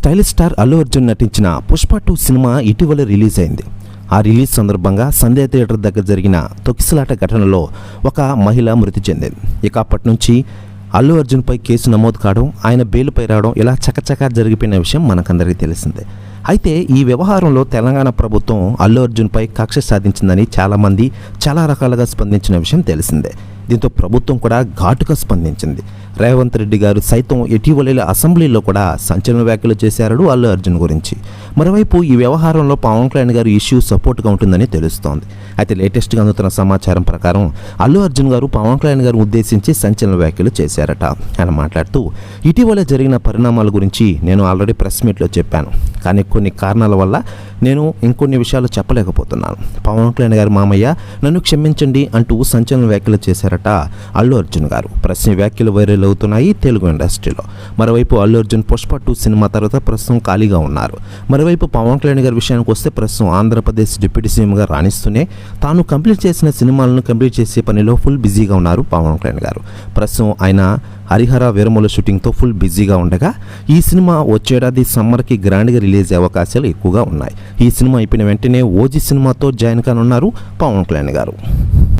Stylish star Allu Arjun నటించిన Pushpa 2 cinema ఇటీవల release అయింది. ఆ రిలీజ్ సందర్భంగా సంధ్య థియేటర్ దగ్గర జరిగిన తొక్కిసలాట ఘటనలో ఒక మహిళ మృతి చెందింది. ఇక అప్పటి నుంచి అల్లు అర్జున్పై కేసు నమోదు కావడం, ఆయన బెయిల్పై రావడం ఇలా చకచకా జరిగిపోయిన విషయం మనకందరికీ తెలిసిందే. అయితే ఈ వ్యవహారంలో తెలంగాణ ప్రభుత్వం అల్లు అర్జున్పై కక్ష సాధించిందని చాలామంది చాలా రకాలుగా స్పందించిన విషయం తెలిసిందే. దీంతో ప్రభుత్వం కూడా ఘాటుగా స్పందించింది. రేవంత్ రెడ్డి గారు సైతం ఇటీవల అసెంబ్లీలో కూడా సంచలన వ్యాఖ్యలు చేశారు అల్లు అర్జున్ గురించి. మరోవైపు ఈ వ్యవహారంలో పవన్ కళ్యాణ్ గారు ఇష్యూ సపోర్ట్గా ఉంటుందని తెలుస్తోంది. అయితే లేటెస్ట్గా అందుతున్న సమాచారం ప్రకారం అల్లు అర్జున్ గారు పవన్ కళ్యాణ్ గారు ఉద్దేశించి సంచలన వ్యాఖ్యలు చేశారట. ఆయన మాట్లాడుతూ, ఇటీవల జరిగిన పరిణామాల గురించి నేను ఆల్రెడీ ప్రెస్ మీట్లో చెప్పాను, కానీ కొన్ని కారణాల వల్ల నేను ఇంకొన్ని విషయాలు చెప్పలేకపోతున్నాను. పవన్ కళ్యాణ్ గారు మామయ్య నన్ను క్షమించండి అంటూ సంచలన వ్యాఖ్యలు చేశారట అల్లు అర్జున్ గారు. ప్రశ్న వ్యాఖ్యలు వైరల్ అవుతున్నాయి తెలుగు ఇండస్ట్రీలో. మరోవైపు అల్లు అర్జున్ పుష్ప 2 సినిమా తర్వాత ప్రస్తుతం ఖాళీగా ఉన్నారు. మరోవైపు పవన్ కళ్యాణ్ గారి విషయానికి వస్తే ప్రస్తుతం ఆంధ్రప్రదేశ్ డిప్యూటీ సీఎంగా రాణిస్తూనే తాను కంప్లీట్ చేసిన సినిమాలను కంప్లీట్ చేసే పనిలో ఫుల్ బిజీగా ఉన్నారు పవన్ కళ్యాణ్ గారు. ప్రస్తుతం ఆయన హరిహర వీరముల షూటింగ్తో ఫుల్ బిజీగా ఉండగా ఈ సినిమా వచ్చేడాది సమ్మర్కి గ్రాండ్గా రిలీజ్ అయ్యే అవకాశాలు ఎక్కువగా ఉన్నాయి. ఈ సినిమా అయిపోయిన వెంటనే ఓజీ సినిమాతో జాయిన్ కానున్నారు పవన్ కళ్యాణ్ గారు.